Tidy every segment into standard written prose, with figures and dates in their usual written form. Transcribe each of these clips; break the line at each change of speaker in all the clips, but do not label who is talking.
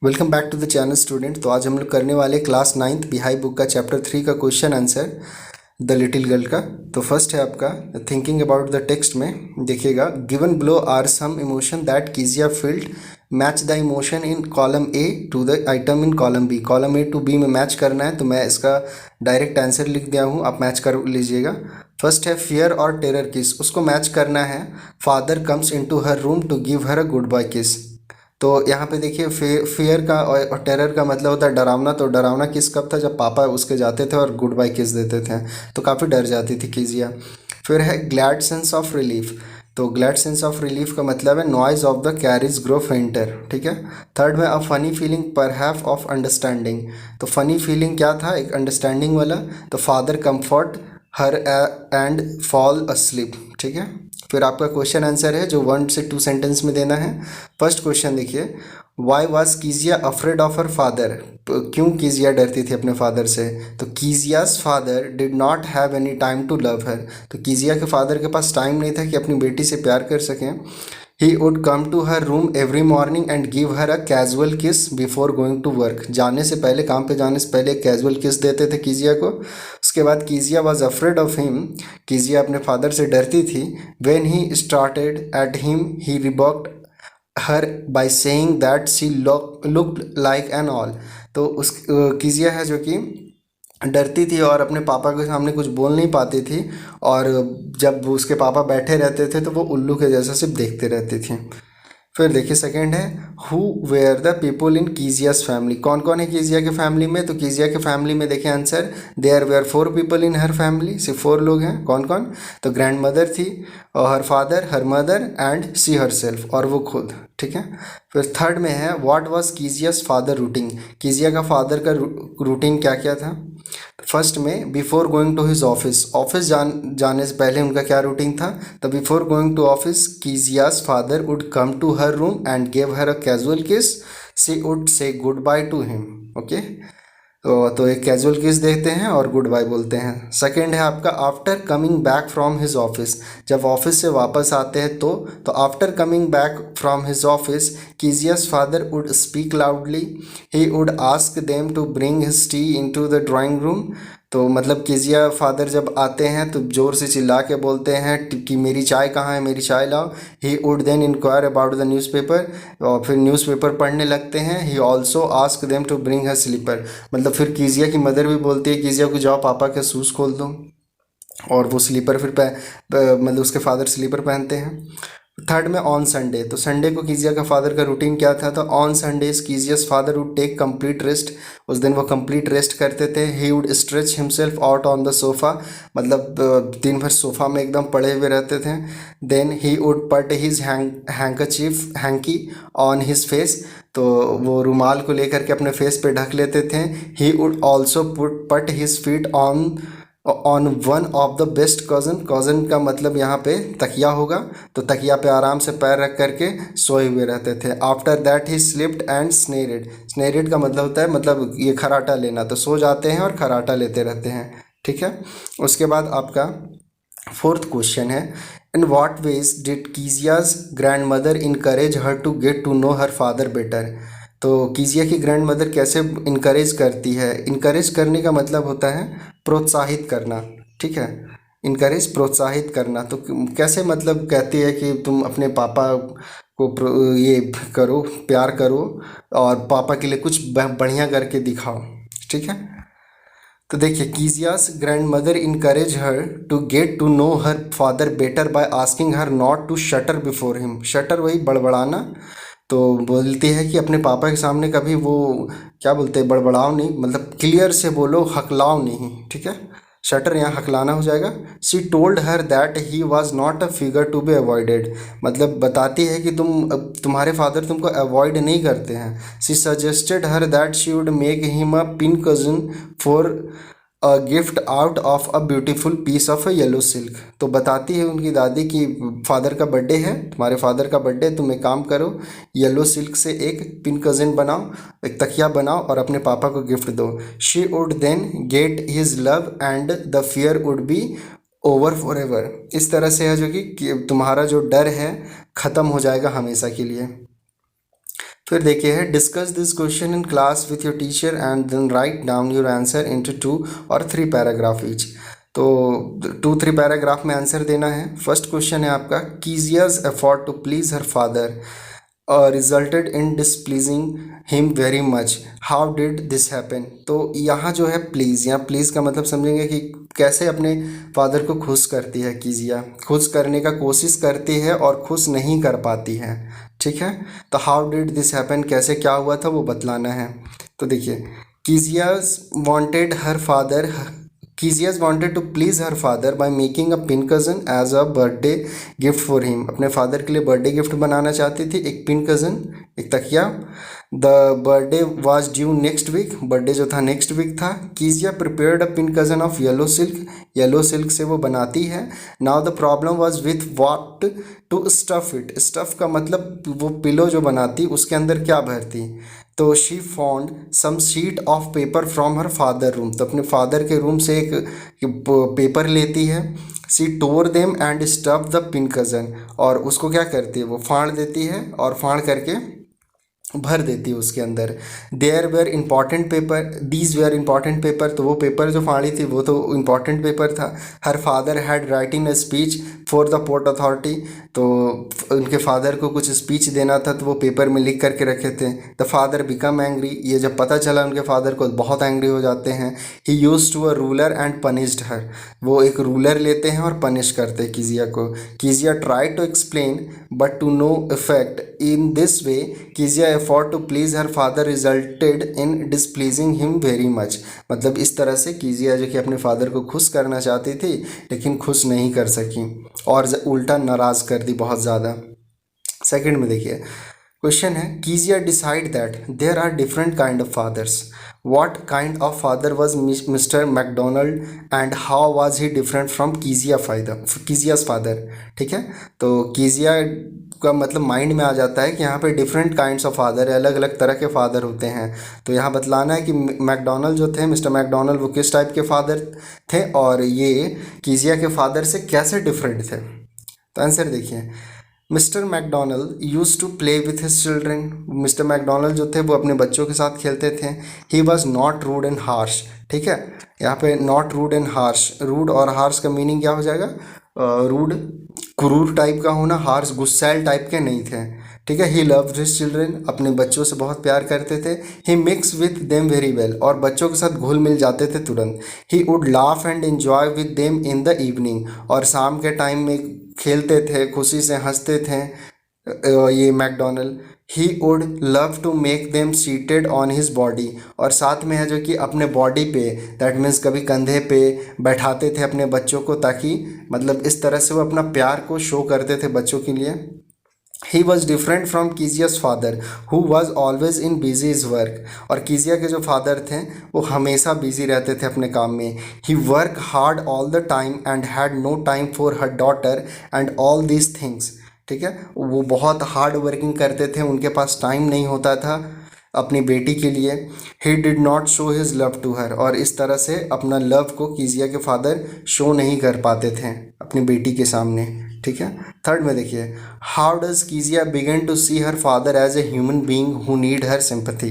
Welcome back to the channel student. तो आज हम लोग करने वाले क्लास 9th बिहाई बुक का चैप्टर 3 का question answer the little girl का। तो फर्स्ट है आपका थिंकिंग अबाउट द टेक्स्ट में देखिएगा, given below are some emotion that Keziah felt, match the emotion in column A to the item in column B. Column A to B में मैच करना है, तो मैं इसका डायरेक्ट आंसर लिख दिया हूँ, आप मैच कर लीजिएगा। फर्स्ट है फियर और टेरर किस, उसको मैच करना है father comes into her room to give her a goodbye kiss. तो यहाँ पे देखिए फियर का और टेरर का मतलब होता है डरावना। तो डरावना किस कब था, जब पापा उसके जाते थे और गुड बाय किस देते थे, तो काफ़ी डर जाती थी कीजिया। फिर है ग्लैड सेंस ऑफ रिलीफ, तो ग्लैड सेंस ऑफ रिलीफ का मतलब है noise of the carriage grow फेंटर, ठीक है। थर्ड में अ फनी फीलिंग पर हैफ ऑफ अंडरस्टैंडिंग, तो फनी फीलिंग क्या था, एक अंडरस्टैंडिंग वाला। तो father comfort her and fall asleep, ठीक है। फिर आपका क्वेश्चन आंसर है जो 1 से 2 सेंटेंस में देना है। फर्स्ट क्वेश्चन देखिए, why was Keziah afraid of her father, क्यों कीजिया डरती थी अपने फादर से। तो Keziah's father did not have any time to love her, तो कीजिया के फादर के पास टाइम नहीं था कि अपनी बेटी से प्यार कर सकें। He would come to her room every morning and give her a casual kiss before going to work, जाने से पहले, काम पे जाने से पहले कैजुअल किस देते थे कीजिया को। उसके बाद Keziah was afraid of him, Keziah अपने फादर से डरती थी। When he started at him he rebuked her by saying that she looked like an owl, तो उस कीजिया है जो कि डरती थी और अपने पापा के सामने कुछ बोल नहीं पाती थी, और जब उसके पापा बैठे रहते थे तो वो उल्लू के जैसा सिर्फ देखते रहती थी। फिर देखिए सेकंड है who were the people in Keziah's family, कौन कौन है कीजिया के फैमिली में। तो कीजिया के फैमिली में देखिए answer, there were 4 people in her family, सिर्फ 4 लोग हैं। कौन कौन, तो ग्रैंड मदर थी और her father, her mother and see herself, और वो खुद, ठीक है। फिर थर्ड में है what was Keziah's father routine, Keziah का फादर का रूटीन क्या क्या था। फर्स्ट में before going to his office, office जाने से पहले उनका क्या रूटीन था। तो before going to office Keziah's father would come to her room and give her a casual kiss, she would से good by two him, okay. तो एक कैजुअल किस देते हैं और गुड बाय बोलते हैं। सेकंड है आपका after coming back from his office, जब ऑफिस से वापस आते हैं तो after coming back from his office Keziah's father would speak loudly, he would ask them to bring his tea into the drawing room. तो मतलब कीजिया फादर जब आते हैं तो ज़ोर से चिल्ला के बोलते हैं कि मेरी चाय कहाँ है, मेरी चाय लाओ। He would then enquire about the newspaper, और फिर न्यूज़पेपर पढ़ने लगते हैं। He also ask them to bring her slipper, मतलब फिर कीजिया की मदर भी बोलती है कीजिया को, जाओ पापा के शूज़ खोल दो, और वो स्लीपर फिर मतलब उसके फादर स्लीपर पहनते हैं। थर्ड में ऑन संडे, तो संडे को कीजिया का फादर का रूटीन क्या था। तो on Sundays Kezia's father would take complete rest, उस दिन वो कंप्लीट रेस्ट करते थे। He would stretch himself out on the sofa, मतलब दिन भर सोफ़ा में एकदम पड़े हुए रहते थे। देन ही वुड पट his hanky on his face, तो वो रुमाल को लेकर के अपने फेस पे ढक लेते थे। ही वुड ऑल्सो पट his feet on one of the best cousin, cousin का मतलब यहाँ पे तकिया होगा, तो तकिया पे आराम से पैर रख करके सोए हुए रहते थे। After that he slipped and snored, snored का मतलब होता है मतलब ये खराटा लेना, तो सो जाते हैं और खराटा लेते रहते हैं, ठीक है। उसके बाद आपका फोर्थ क्वेश्चन है, in what ways did Kezia's grandmother encourage her to get to know her father better, तो कीजिया की ग्रैंड मदर कैसे इनकरेज करती है। इनकरेज करने का मतलब होता है प्रोत्साहित करना, ठीक है। इनकरेज प्रोत्साहित करना, तो कैसे मतलब कहती है कि तुम अपने पापा को ये करो, प्यार करो और पापा के लिए कुछ बढ़िया करके दिखाओ, ठीक है। तो देखिए Kezia's grandmother encourage her to get to know her father better by asking her not to stutter before him, stutter वही बड़बड़ाना, तो बोलती है कि अपने पापा के सामने कभी वो क्या बोलते हैं बड़बड़ाओ नहीं, मतलब क्लियर से बोलो, हकलाओ नहीं, ठीक है। शटर यहाँ हकलाना हो जाएगा। She told her that he was not a figure to be avoided, मतलब बताती है कि तुम्हारे फादर तुमको अवॉइड नहीं करते हैं। She suggested her that she would make him a pin cushion for a gift out of a beautiful piece of a yellow silk, तो बताती है उनकी दादी कि फादर का बर्थडे है, तुम्हारे फादर का बर्थडे, तुम एक काम करो, येलो सिल्क से एक पिन कज़न बनाओ, एक तकिया बनाओ और अपने पापा को गिफ्ट दो। She would then get his love and the fear would be over forever, इस तरह से है जो कि तुम्हारा जो डर है ख़त्म हो जाएगा हमेशा के लिए। फिर देखिए है discuss this question in class with your teacher and then write down your answer into 2 और 3 पैराग्राफ ईच। तो 2-3 पैराग्राफ में आंसर देना है। फर्स्ट क्वेश्चन है आपका, Kezia's effort to please her father resulted in displeasing him very much, how did this happen. तो यहाँ जो है प्लीज़, यहाँ प्लीज़ का मतलब समझेंगे कि कैसे अपने फादर को खुश करती है कीजिया, खुश करने का कोशिश करती है और खुश नहीं कर पाती है। ठीक है, तो हाउ डिड दिस हैपन, कैसे क्या हुआ था वो बतलाना है। तो देखिए, Kezia's wanted her father Kezia's wanted to please her father by making a pin cushion as a birthday gift for him. अपने फादर के लिए बर्थडे गिफ्ट बनाना चाहती थी, एक पिन कज़न, एक तकिया। The birthday was due next week, birthday जो था नेक्स्ट वीक था। Kezia prepared a pin cushion of yellow silk, yellow silk से वो बनाती है। Now the problem was with what to stuff it, stuff का मतलब वो पिलो जो बनाती उसके अंदर क्या भरती। तो she found some sheet of paper from her father room, तो अपने फादर के रूम से एक पेपर लेती है। She tore them and stuff the pin cushion, और उसको क्या करती है वो फाड़ देती है और फाड़ करके भर देती है उसके अंदर। There were important paper, these were important paper, तो वो पेपर जो फाड़ी थी वो तो इंपॉर्टेंट पेपर था। Her father had writing a speech for the port authority, तो उनके फादर को कुछ स्पीच देना था तो वो पेपर में लिख करके रखे थे। द फादर बिकम एंग्री, ये जब पता चला उनके फादर को बहुत एंग्री हो जाते हैं। He used to a ruler and punished her, वो एक रूलर लेते हैं और पनिश करते हैं कीजिया को। Kezia try to explain but to no effect, in this way Kezia effort to please her father resulted in displeasing him very much. मतलब इस तरह से कीजिया जो कि अपने फादर को खुश करना चाहती थी लेकिन खुश नहीं कर सकी और उल्टा नाराज़ कर दी बहुत ज़्यादा। सेकंड में देखिए क्वेश्चन है, Kezia decide that there are different kind of fathers, what kind of father was Mr Macdonald and how was he different from Kezia's father. ठीक है, तो कीजिया का मतलब माइंड में आ जाता है कि यहाँ पे डिफरेंट काइंड्स ऑफ फादर है, अलग अलग तरह के फादर होते हैं। तो यहाँ बतलाना है कि मैकडोनल्ड जो थे, मिस्टर मैकडोनल्ड, वो किस टाइप के फादर थे और ये कीजिया के फादर से कैसे डिफरेंट थे। तो आंसर देखिए, Mr McDonald use to play with his children, Mr McDonald जो थे वो अपने बच्चों के साथ खेलते थे। He was not rude and harsh, ठीक है, यहाँ पे not rude and harsh, rude और हार्श का मीनिंग क्या हो जाएगा, रूड क्रूर टाइप का होना, हार्श गुस्सैल टाइप के नहीं थे। ठीक है, ही लव्ड हिज चिल्ड्रेन, अपने बच्चों से बहुत प्यार करते थे। He mix with them very well, और बच्चों के साथ घुल मिल जाते थे तुरंत। He would laugh and enjoy with them in the evening, और शाम के टाइम में खेलते थे, खुशी से हंसते थे ये McDonald. He would love to make them seated on his body, और साथ में है जो कि अपने बॉडी पे, दैट मीन्स कभी कंधे पे बैठाते थे अपने बच्चों को, ताकि मतलब इस तरह से वो अपना प्यार को शो करते थे बच्चों के लिए। He was different from Kezia's father who was always in busy is work, और कीजिया के जो फादर थे वो हमेशा बिजी रहते थे अपने काम में। He work hard all the time and had no time for her daughter and all these things. ठीक है, वो बहुत हार्ड वर्किंग करते थे, उनके पास टाइम नहीं होता था अपनी बेटी के लिए। He did not show his love to her, और इस तरह से अपना लव को कीजिया के फादर शो नहीं कर पाते थे अपनी बेटी के सामने। ठीक है, थर्ड में देखिए, how does Kezia begin to see her father as a human being who need her sympathy.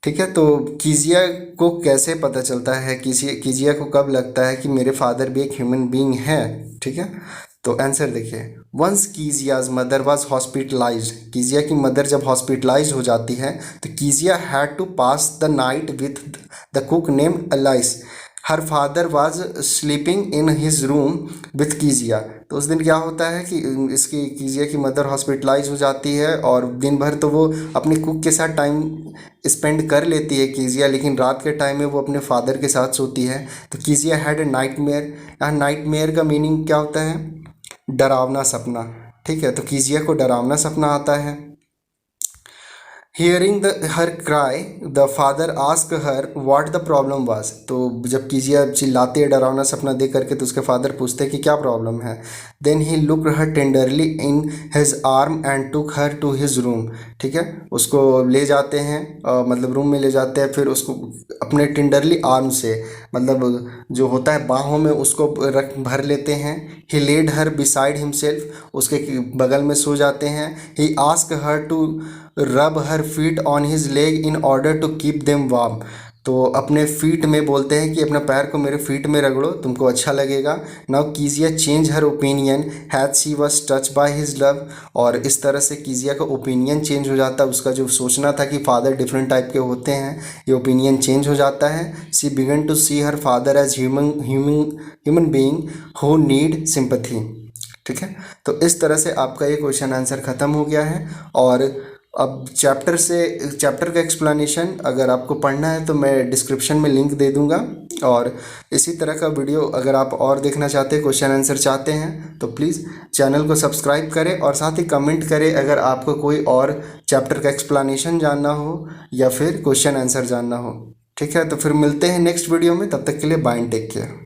ठीक है, तो कीजिया को कैसे पता चलता है, कीजिया को कब लगता है कि मेरे फादर भी एक ह्यूमन बीइंग है। ठीक है, तो आंसर देखिए, once Kezia's mother was hospitalized, Kezia की मदर जब हॉस्पिटलाइज हो जाती है तो Kezia had to pass the night with the cook named Alice. Her father was sleeping in his room with Kezia, तो उस दिन क्या होता है कि इसकी कीजिया की मदर हॉस्पिटलाइज हो जाती है और दिन भर तो वो अपने कुक के साथ टाइम स्पेंड कर लेती है कीजिया, लेकिन रात के टाइम में वो अपने फादर के साथ सोती है। तो कीजिया हैड ए नाइटमेयर, यहाँ नाइटमेयर का मीनिंग क्या होता है, डरावना सपना। ठीक है, तो कीजिया को डरावना सपना आता है। Hearing her cry the father ask her what the problem was, तो जब कीजिया चिल्लाती है डरावना सपना देख करके तो उसके फादर पूछते हैं कि क्या प्रॉब्लम है। Then he look her tenderly in his arm and took her to his room. ठीक है, उसको ले जाते हैं मतलब रूम में ले जाते हैं, फिर उसको अपने टेंडरली आर्म से, मतलब जो होता है बाहों में, उसको भर लेते हैं। ही लेड हर बिसाइड हिमसेल्फ, उसके बगल में सो जाते हैं। He ask her to rub her feet on his leg in order to keep them warm. तो अपने फीट में बोलते हैं कि अपने पैर को मेरे फीट में रगड़ो, तुमको अच्छा लगेगा। Now Kezia change her opinion has she was touch by his love. और इस तरह से कीजिया का ओपिनियन चेंज हो जाता है, उसका जो सोचना था कि फादर डिफरेंट टाइप के होते हैं, ये ओपिनियन चेंज हो जाता है। She began to see her father as human being who need sympathy. ठीक है, तो इस तरह से आपका ये क्वेश्चन आंसर ख़त्म हो गया है। और अब चैप्टर का एक्सप्लेनेशन अगर आपको पढ़ना है तो मैं डिस्क्रिप्शन में लिंक दे दूंगा। और इसी तरह का वीडियो अगर आप और देखना चाहते हैं, क्वेश्चन आंसर चाहते हैं, तो प्लीज़ चैनल को सब्सक्राइब करें और साथ ही कमेंट करें अगर आपको कोई और चैप्टर का एक्सप्लेनेशन जानना हो या फिर क्वेश्चन आंसर जानना हो। ठीक है, तो फिर मिलते हैं नेक्स्ट वीडियो में, तब तक के लिए बाय एंड टेक केयर।